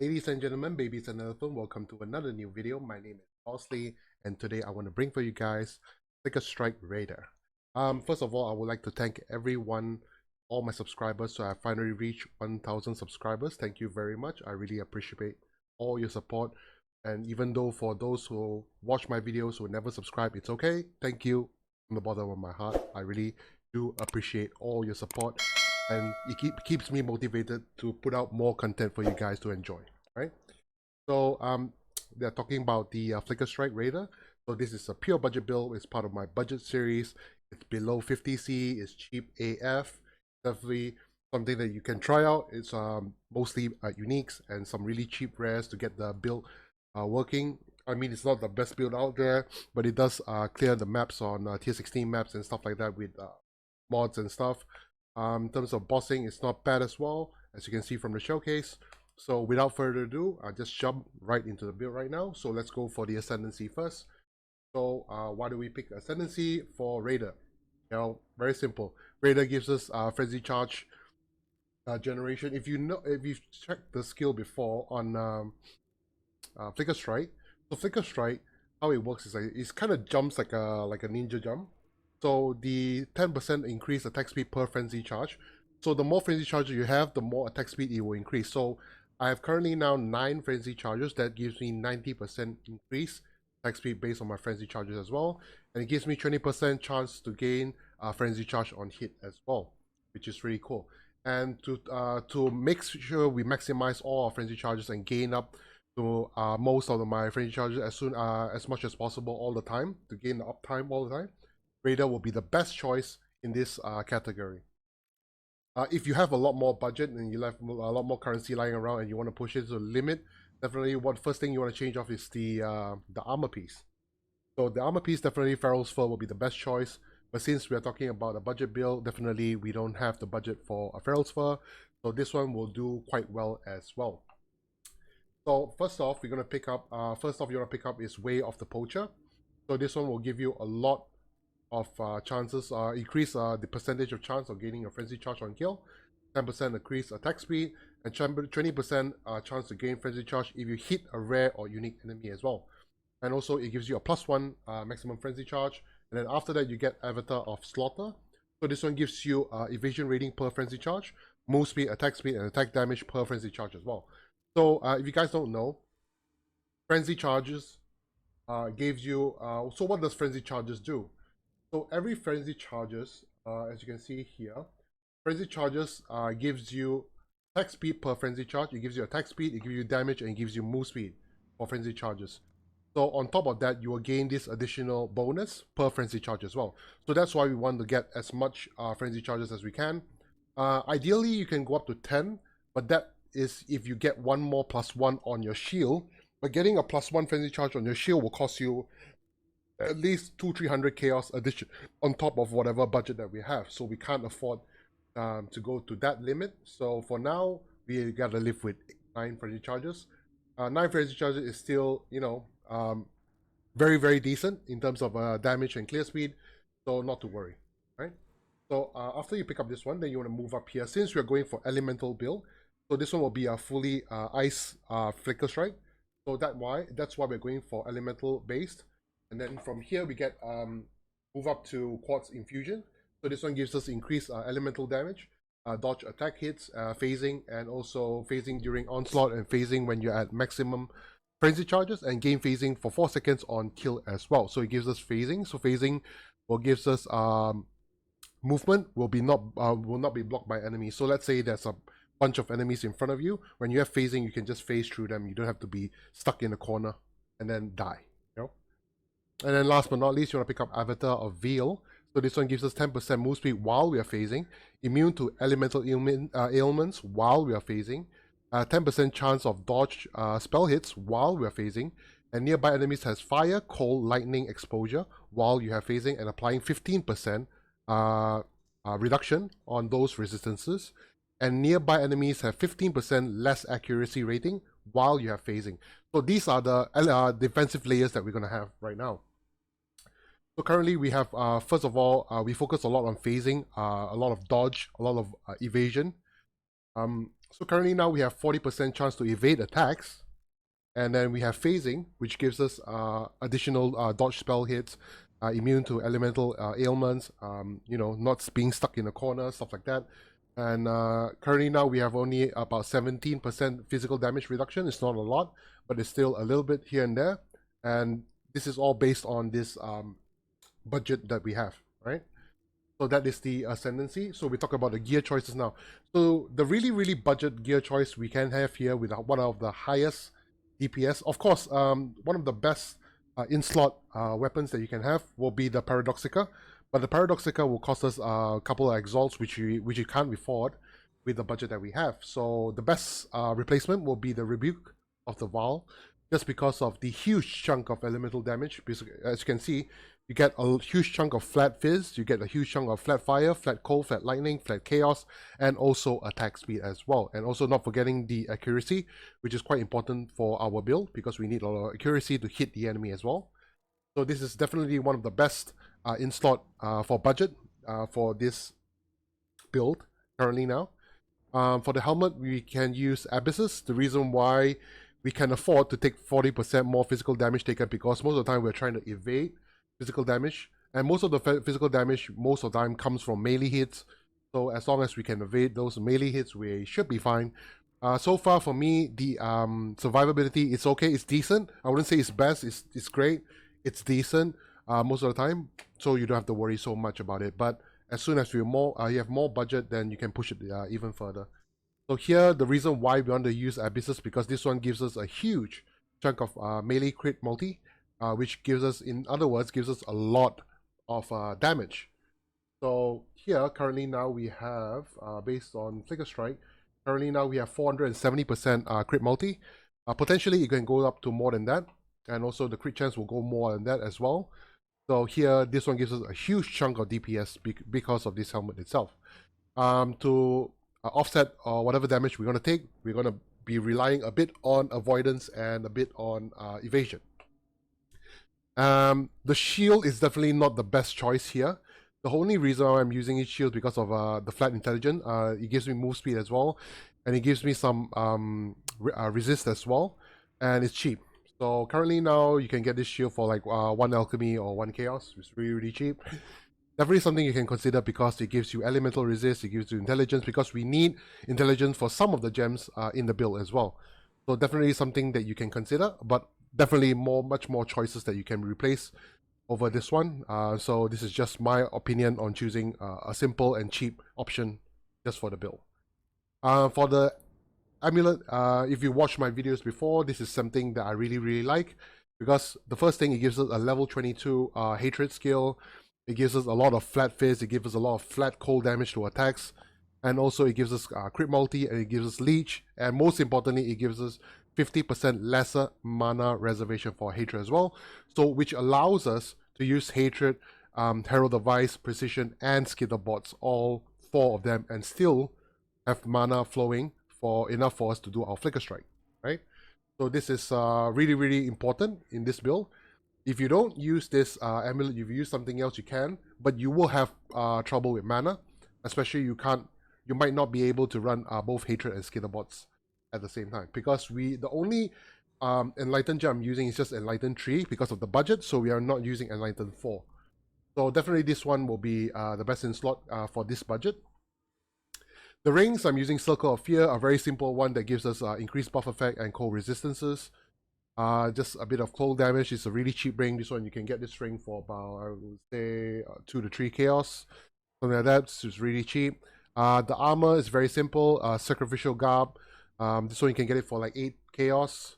Ladies and gentlemen, babies and elephant, welcome to another new video. My name is Bosley, and today I want to bring for you guys Flickerstrike Raider. First of all, I would like to thank everyone, all my subscribers. So I finally reached 1,000 subscribers. Thank you very much. I really appreciate all your support. And even though for those who watch my videos who never subscribe, it's okay. Thank you from the bottom of my heart. I really do appreciate all your support, and it keeps me motivated to put out more content for you guys to enjoy, right? So they're talking about the Flickerstrike Raider. So this is a pure budget build. It's part of my budget series. It's below 50C. It's cheap AF. Definitely something that you can try out. It's mostly uniques and some really cheap rares to get the build working. I mean, it's not the best build out there, but it does clear the maps on tier 16 maps and stuff like that with mods and stuff. In terms of bossing, it's not bad as well, as you can see from the showcase. So without further ado, I'll just jump right into the build right now. So let's go for the Ascendancy first. So why do we pick Ascendancy for Raider? You know, very simple. Raider gives us Frenzy Charge generation. If you've checked the skill before on Flickerstrike, so Flickerstrike, how it works is like it kind of jumps like a ninja jump. So the 10% increase attack speed per frenzy charge. So the more frenzy charges you have, the more attack speed it will increase. So I have currently now 9 frenzy charges. That gives me 90% increase attack speed based on my frenzy charges as well. And it gives me 20% chance to gain frenzy charge on hit as well, which is really cool. And to make sure we maximize all our frenzy charges and gain up to most of my frenzy charges as much as possible all the time, to gain the uptime all the time, Raider will be the best choice in this category. If you have a lot more budget and you have a lot more currency lying around and you want to push it to the limit, definitely first thing you want to change off is the armor piece. So the armor piece, definitely Pharaoh's Fur will be the best choice. But since we are talking about a budget build, definitely we don't have the budget for a Pharaoh's Fur. So this one will do quite well as well. So first off, we're going to pick up, you want to pick up is Way of the Poacher. So this one will give you a lot of chances, increase the percentage of chance of gaining a frenzy charge on kill, 10% increase attack speed, and 20% chance to gain frenzy charge if you hit a rare or unique enemy as well. And also it gives you a +1 maximum frenzy charge, and then after that you get Avatar of Slaughter. So this one gives you evasion rating per frenzy charge, move speed, and attack damage per frenzy charge as well. So if you guys don't know, frenzy charges gives you, so what does frenzy charges do? So every frenzy charges, as you can see here, frenzy charges gives you attack speed per frenzy charge. It gives you attack speed, it gives you damage, and it gives you move speed for frenzy charges. So on top of that, you will gain this additional bonus per frenzy charge as well. So that's why we want to get as much frenzy charges as we can. Ideally, you can go up to 10, but that is if you get one more +1 on your shield. But getting a +1 frenzy charge on your shield will cost you at least 200-300 chaos addition on top of whatever budget that we have. So we can't afford to go to that limit. So for now, we gotta live with 9 frenzy charges. 9 frenzy charges is still, you know, very, very decent in terms of damage and clear speed. So not to worry, right? So after you pick up this one, then you want to move up here. Since we're going for elemental build, so this one will be a fully ice Flickerstrike. So that's why we're going for elemental based. And then from here we get move up to Quartz Infusion. So this one gives us increased elemental damage, dodge attack hits, phasing, and also phasing during onslaught, and phasing when you're at maximum frenzy charges, and gain phasing for 4 seconds on kill as well. So it gives us phasing. So phasing will gives us movement will not be blocked by enemies. So let's say there's a bunch of enemies in front of you. When you have phasing, you can just phase through them. You don't have to be stuck in a corner and then die. And then last but not least, you want to pick up Avatar of Veil. So this one gives us 10% move speed while we are phasing, immune to elemental ailments while we are phasing, 10% chance of dodge spell hits while we are phasing, and nearby enemies has fire, cold, lightning exposure while you have phasing, and applying 15% reduction on those resistances. And nearby enemies have 15% less accuracy rating while you have phasing. So these are the defensive layers that we're going to have right now. So currently we have, first of all, we focus a lot on phasing, a lot of dodge, a lot of evasion. So currently now we have 40% chance to evade attacks, and then we have phasing, which gives us additional dodge spell hits, immune to elemental ailments, not being stuck in a corner, stuff like that. And currently now we have only about 17% physical damage reduction. It's not a lot, but it's still a little bit here and there. And this is all based on this budget that we have, right? So that is the Ascendancy. So we talk about the gear choices now. So the really budget gear choice we can have here with one of the highest DPS. Of course, one of the best in-slot weapons that you can have will be the Paradoxica. But the Paradoxica will cost us a couple of exalts, which you can't afford with the budget that we have. So the best replacement will be the Rebuke of the Vaal, just because of the huge chunk of elemental damage. As you can see, you get a huge chunk of flat fizz, you get a huge chunk of flat fire, flat cold, flat lightning, flat chaos, and also attack speed as well. And also not forgetting the accuracy, which is quite important for our build because we need a lot of accuracy to hit the enemy as well. So this is definitely one of the best in-slot for budget for this build currently now. For the helmet, we can use Abysses. The reason why we can afford to take 40% more physical damage taken because most of the time we're trying to evade physical damage, and most of the physical damage most of the time comes from melee hits. So as long as we can evade those melee hits, we should be fine. So far for me, the survivability, it's okay, it's decent. I wouldn't say it's best, it's great, it's decent most of the time, so you don't have to worry so much about it. But as soon as you have more budget, then you can push it even further. So here, the reason why we want to use Abysses, because this one gives us a huge chunk of melee crit multi, which gives us, in other words, gives us a lot of damage. So here, currently now we have, based on flickerstrike, currently now we have 470% crit multi. Potentially, it can go up to more than that, and also the crit chance will go more than that as well. So here, this one gives us a huge chunk of DPS because of this helmet itself. To offset whatever damage we're going to take, we're going to be relying a bit on avoidance and a bit on evasion. The shield is definitely not the best choice here. The only reason why I'm using this shield because of the flat intelligence. It gives me move speed as well, and it gives me some resist as well, and it's cheap. So currently now you can get this shield for like 1 alchemy or 1 chaos. It's really cheap. Definitely something you can consider because it gives you elemental resist, it gives you intelligence, because we need intelligence for some of the gems in the build as well. So definitely something that you can consider, but definitely much more choices that you can replace over this one. So this is just my opinion on choosing a simple and cheap option just for the build. For the amulet, if you watched my videos before, this is something that I really like, because the first thing, it gives us a level 22 hatred skill. It gives us a lot of flat fizz, it gives us a lot of flat cold damage to attacks, and also it gives us crit multi, and it gives us leech, and most importantly, it gives us 50% lesser mana reservation for hatred as well. So which allows us to use hatred, Herald of Vice, precision, and skitterbots, all 4 of them, and still have mana flowing for enough for us to do our flickerstrike, right? So this is really important in this build. If you don't use this amulet, if you use something else, you can, but you will have trouble with mana, especially you might not be able to run both hatred and skitterbots at the same time, because the only enlightened gem I'm using is just enlightened 3 because of the budget, so we are not using enlightened 4. So definitely this one will be the best in slot for this budget. The rings, I'm using Circle of Fear, a very simple one that gives us increased buff effect and cold resistances. Just a bit of cold damage. It's a really cheap ring. This one, you can get this ring for about, I would say, 2 to 3 chaos. Something like that. It's really cheap. The armor is very simple. Sacrificial Garb. This one, you can get it for like 8 chaos.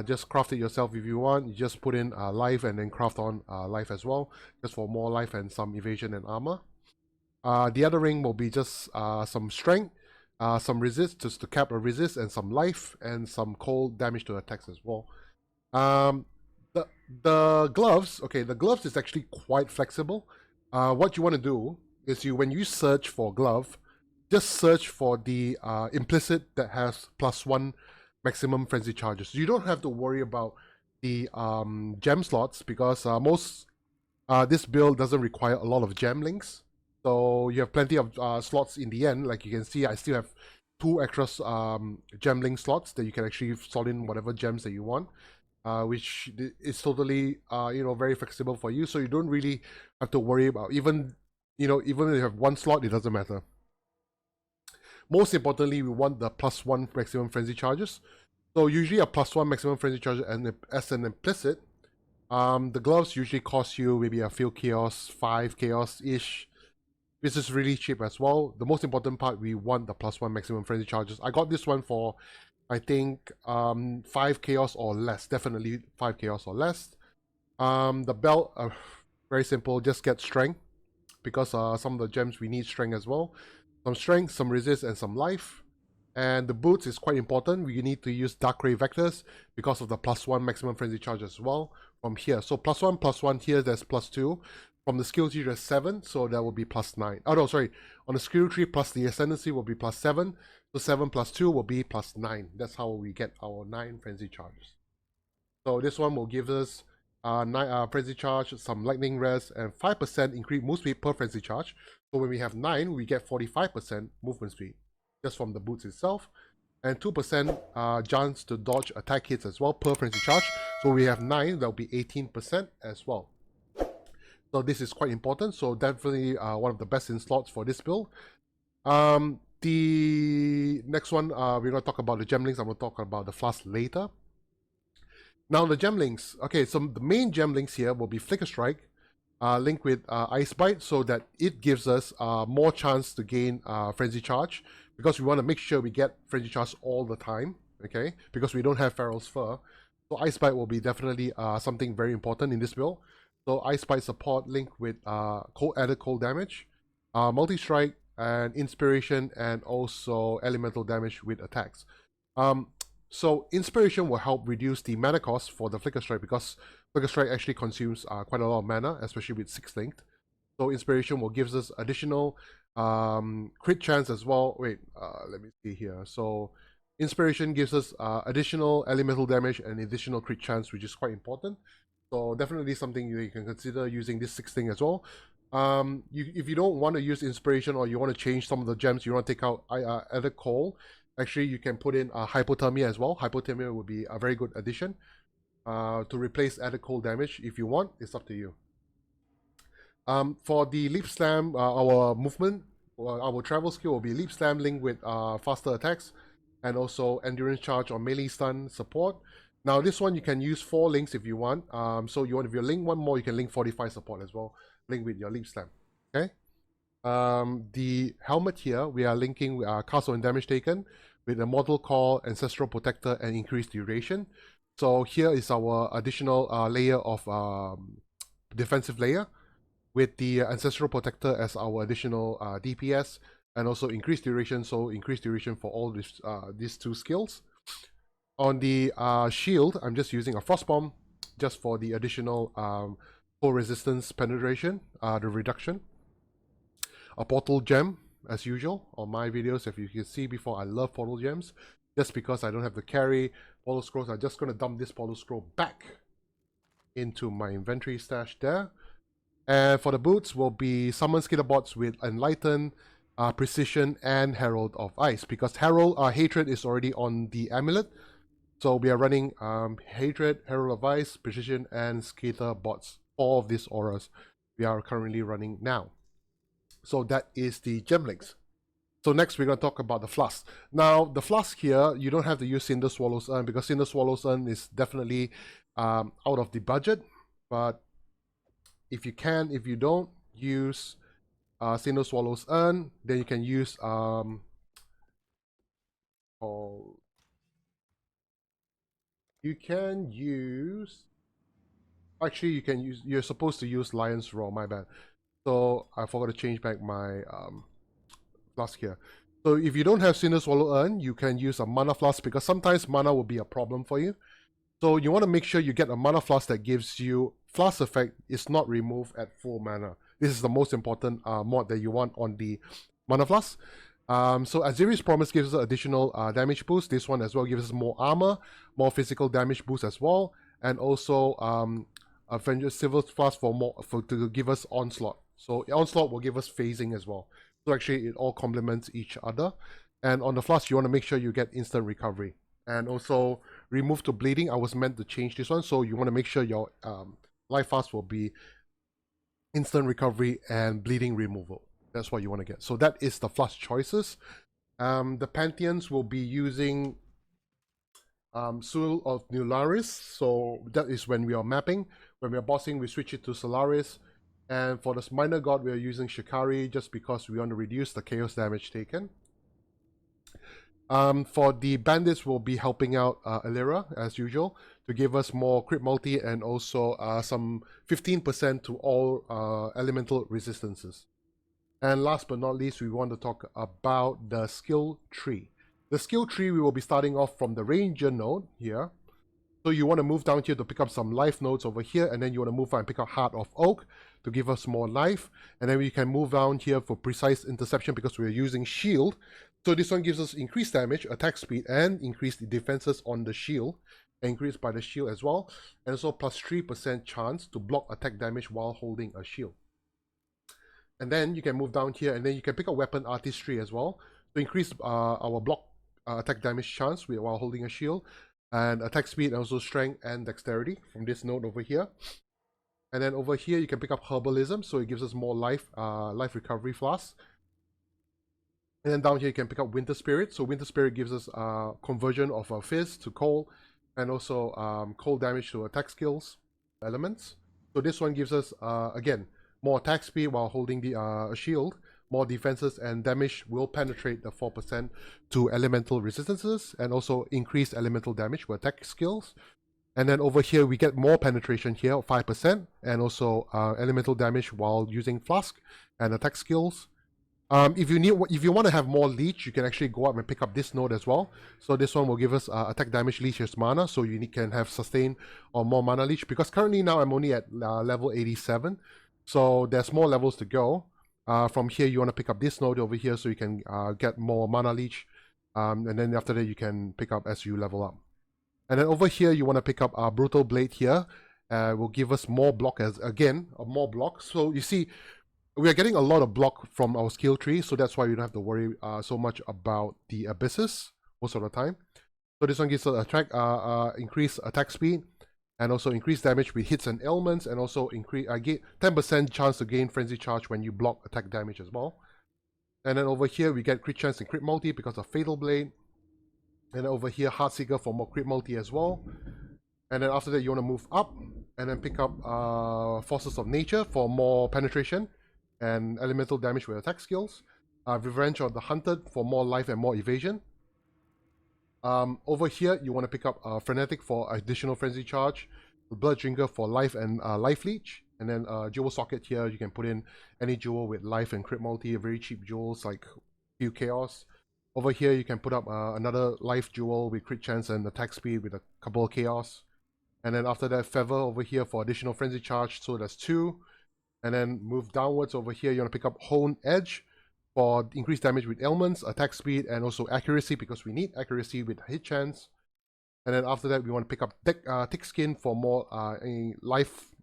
Just craft it yourself if you want. You just put in life and then craft on life as well, just for more life and some evasion and armor. The other ring will be just some strength, some resist, just to cap a resist, and some life, and some cold damage to attacks as well. The gloves, okay, the gloves is actually quite flexible. What you want to do is when you search for glove, just search for the implicit that has +1 maximum frenzy charges. You don't have to worry about the gem slots, because this build doesn't require a lot of gem links. So you have plenty of slots in the end. Like you can see, I still have 2 extra gem link slots that you can actually slot in whatever gems that you want, which is totally very flexible for you, so you don't really have to worry about even if you have 1 slot, it doesn't matter. Most importantly, we want the +1 maximum frenzy charges. So usually a +1 maximum frenzy charge as an implicit. The gloves usually cost you maybe a few chaos, 5 chaos-ish. This is really cheap as well. The most important part, we want the +1 maximum frenzy charges. I got this one for, I think, 5 chaos or less. Definitely 5 chaos or less. The belt, very simple, just get strength. Because some of the gems we need strength as well. Some strength, some resist, and some life. And the boots is quite important. We need to use Dark Ray Vectors because of the +1 maximum frenzy charge as well from here. So +1 here, there's +2. From the skill tree, there's 7, so that will be +9. Oh no, sorry. On the skill tree plus the Ascendancy will be +7. So 7 + 2 will be +9. That's how we get our 9 frenzy charges. So this one will give us 9 frenzy charge, some lightning res, and 5% increased move speed per frenzy charge. So when we have 9, we get 45% movement speed just from the boots itself, and 2% chance to dodge attack hits as well per frenzy charge. So we have 9, that will be 18% as well. So this is quite important. So definitely one of the best in slots for this build. The next one, we're going to talk about the gem links. I'm going to talk about the Flask later. Now the gem links. Okay, so the main gem links here will be flickerstrike, linked with Ice Bite, so that it gives us more chance to gain frenzy charge, because we want to make sure we get frenzy charge all the time. Okay, because we don't have Pharaoh's Fur, so Ice Bite will be definitely something very important in this build. So Ice Bite support linked with added cold damage, multi-strike, and inspiration, and also elemental damage with attacks. So inspiration will help reduce the mana cost for the flickerstrike, because flickerstrike actually consumes quite a lot of mana, especially with 6 linked. So inspiration will give us additional crit chance as well. Wait, let me see here. So inspiration gives us additional elemental damage and additional crit chance, which is quite important. So definitely something you can consider using this 6 thing as well. If you don't want to use inspiration, or you want to change some of the gems, you want to take out added coal, actually you can put in hypothermia as well. Hypothermia would be a very good addition to replace added coal damage. If you want, it's up to you. For the leap slam, our movement, our travel skill will be leap slam linked with faster attacks, and also endurance charge or melee stun support. Now this one you can use 4 links if you want. So if you link 1 more, you can link 45 support as well, link with your leap slam. Okay. The helmet here, we are linking castle and damage taken with a model call, ancestral protector, and increased duration. So here is our additional layer of defensive layer, with the ancestral protector as our additional DPS, and also increased duration. So increased duration for all these 2 skills. On the shield, I'm just using a frost bomb just for the additional full resistance penetration, the reduction. A portal gem, as usual, on my videos. If you can see before, I love portal gems. Just because I don't have to carry portal scrolls, I'm just going to dump this portal scroll back into my inventory stash there. And for the boots will be summon skitterbots with Enlighten, Precision, and Herald of Ice. Because Hatred is already on the amulet. So we are running Hatred, Herald of Ice, Precision, and skitterbots. All of these auras we are currently running now. So that is the gem links. So next we're going to talk about the Flask. Now the Flask here, you don't have to use Cinder Swallow's Urn, because Cinder Swallow's Urn is definitely out of the budget. But if you don't use Cinder Swallow's Urn, then you can use you're supposed to use Lion's Roar, my bad. So I forgot to change back my Flask here. So if you don't have Cinder Swallow Urn, you can use a Mana Flask, because sometimes mana will be a problem for you. So you want to make sure you get a Mana Flask that gives you Flask effect is not removed at full mana. This is the most important mod that you want on the Mana Flask. So Aziri's Promise gives us additional damage boost. This one as well gives us more armor, more physical damage boost as well, and also Avengers Civil Flask to give us Onslaught. So Onslaught will give us phasing as well. So actually it all complements each other. And on the Flask, you want to make sure you get instant recovery. And also remove to bleeding. I was meant to change this one, so you want to make sure your life fast will be instant recovery and bleeding removal. That's what you want to get. So that is the Flask choices. The Pantheons will be using Sul of Nularis. So that is when we are mapping. When we are bossing, we switch it to Solaris. And for this minor god, we are using Shikari just because we want to reduce the chaos damage taken. For the bandits, we'll be helping out Illyra as usual to give us more crit multi and also some 15% to all elemental resistances. And last but not least, we want to talk about the skill tree. The skill tree, we will be starting off from the ranger node here. So you want to move down here to pick up some life nodes over here, and then you want to move out and pick up Heart of Oak to give us more life. And then we can move down here for precise interception because we're using shield. So this one gives us increased damage, attack speed, and increased defenses on the shield, increased by the shield as well, and also plus 3% chance to block attack damage while holding a shield. And then you can move down here, and then you can pick up weapon artistry as well to increase our block attack damage chance while holding a shield, and attack speed, and also strength and dexterity from this node over here. And then over here you can pick up herbalism, so it gives us more life recovery flasks. And then down here you can pick up Winter Spirit. So Winter Spirit gives us conversion of Fizz to Cold, and also cold damage to attack skills, elements. So this one gives us, again, more attack speed while holding the shield, more defenses, and damage will penetrate the 4% to elemental resistances, and also increased elemental damage with attack skills. And then over here we get more penetration here, 5%, and also elemental damage while using Flask and attack skills. If you want to have more leech, you can actually go up and pick up this node as well. So this one will give us attack damage, leech as mana, so you can have sustain or more mana leech. Because currently now I'm only at level 87, so there's more levels to go. From here you want to pick up this node over here so you can get more mana leech, and then after that you can pick up as you level up. And then over here you want to pick up our brutal blade here. Will give us more block more block. So you see, we are getting a lot of block from our skill tree, so that's why we don't have to worry so much about the abysses most of the time. So this one gives us increased attack speed, and also increased damage with hits and ailments, and also increase 10% chance to gain frenzy charge when you block attack damage as well. And then over here we get crit chance and crit multi because of Fatal Blade. And then over here Heartseeker for more crit multi as well. And then after that you want to move up and then pick up Forces of Nature for more penetration and elemental damage with attack skills. Revenge of the Hunted for more life and more evasion. Over here you want to pick up Frenetic for additional frenzy charge, Blood Drinker for life and life leech, and then Jewel Socket here you can put in any jewel with life and crit multi, very cheap jewels like few chaos. Over here you can put up another life jewel with crit chance and attack speed with a couple of chaos. And then after that Feather over here for additional frenzy charge, so that's 2. And then move downwards over here, you want to pick up Hone Edge for increased damage with ailments, attack speed, and also accuracy, because we need accuracy with hit chance. And then after that, we want to pick up Thick Skin for more life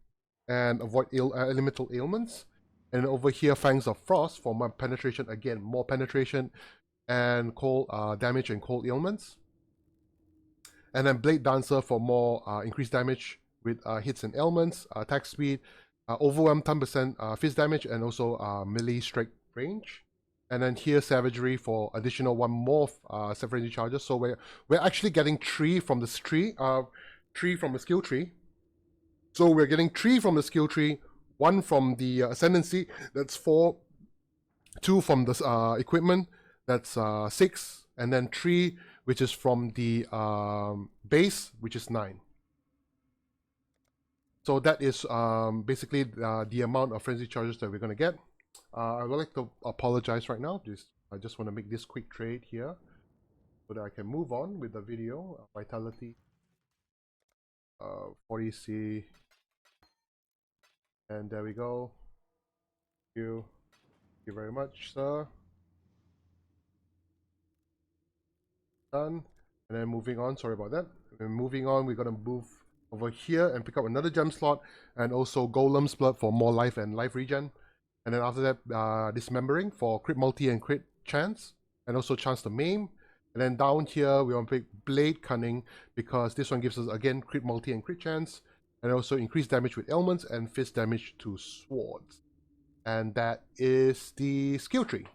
and avoid elemental ailments. And over here, Fangs of Frost for more penetration, again, more penetration and cold damage and cold ailments. And then Blade Dancer for more increased damage with hits and ailments, attack speed, overwhelm 10% fizz damage, and also melee strike range. And then here Savagery for additional 1 more frenzy charges. So we're actually getting 3 from this tree, 3 from the skill tree. So we're getting 3 from the skill tree, 1 from the Ascendancy, that's 4, 2 from the equipment, that's 6, and then 3 which is from the base, which is 9. So that is basically the amount of frenzy charges that we're going to get. I would like to apologize right now. I just want to make this quick trade here so that I can move on with the video. Vitality 40C, and there we go. Thank you very much, sir. Done. And then moving on, sorry about that. Moving on, we're going to move over here and pick up another gem slot, and also Golem's Blood for more life and life regen. And then after that, Dismembering for crit multi and crit chance. and also chance to maim. And then down here, we want to pick Blade Cunning, because this one gives us, again, crit multi and crit chance, and also increased damage with ailments and fist damage to swords. And that is the skill tree.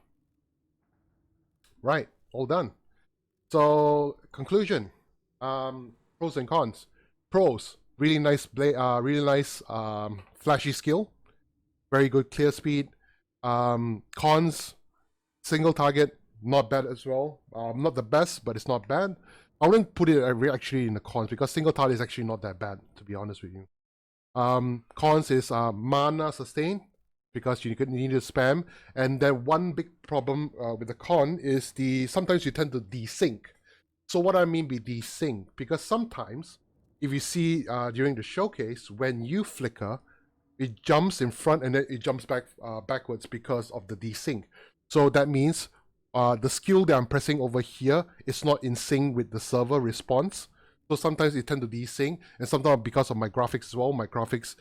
Right, all done. So, conclusion. Pros and cons. Pros, really nice flashy skill. Very good clear speed. Cons, single target, not bad as well. Not the best, but it's not bad. I wouldn't put it actually in the cons, because single target is actually not that bad, to be honest with you. Cons is mana sustain, because you need to spam. And then one big problem with the con is sometimes you tend to desync. So what I mean by desync, because sometimes if you see during the showcase, when you flicker, it jumps in front and then it jumps backwards because of the desync. So that means the skill that I'm pressing over here is not in sync with the server response. So sometimes it tends to desync, and sometimes because of my graphics as well, my graphics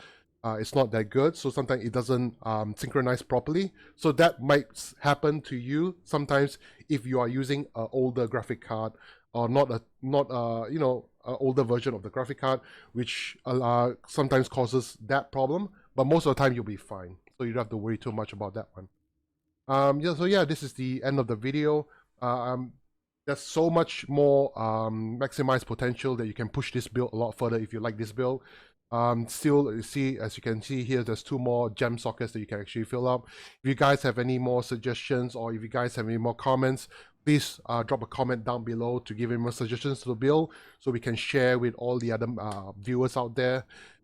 is not that good. So sometimes it doesn't synchronize properly. So that might happen to you sometimes if you are using an older graphic card, or not an older version of the graphic card, which sometimes causes that problem. But most of the time you'll be fine, so you don't have to worry too much about that one. This is the end of the video. There's so much more maximized potential that you can push this build a lot further if you like this build. Still, as you can see here, there's 2 more gem sockets that you can actually fill up. If you guys have any more suggestions, or if you guys have any more comments, please drop a comment down below to give me more suggestions to the build, so we can share with all the other viewers out there.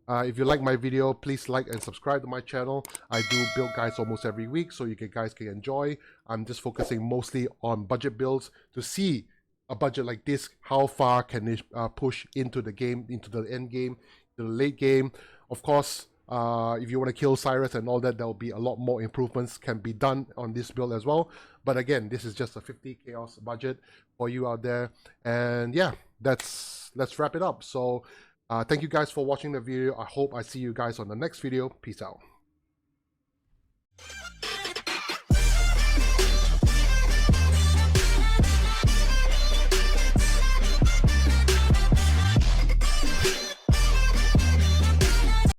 If you like my video, please like and subscribe to my channel. I do build guides almost every week, so you guys can enjoy. I'm just focusing mostly on budget builds to see a budget like this, how far can it push into the game, into the end game, to the late game. Of course, if you want to kill Cyrus and all that, there will be a lot more improvements can be done on this build as well. But again, this is just a 50 chaos budget for you out there. And yeah, let's wrap it up. So thank you guys for watching the video. I hope I see you guys on the next video. Peace out.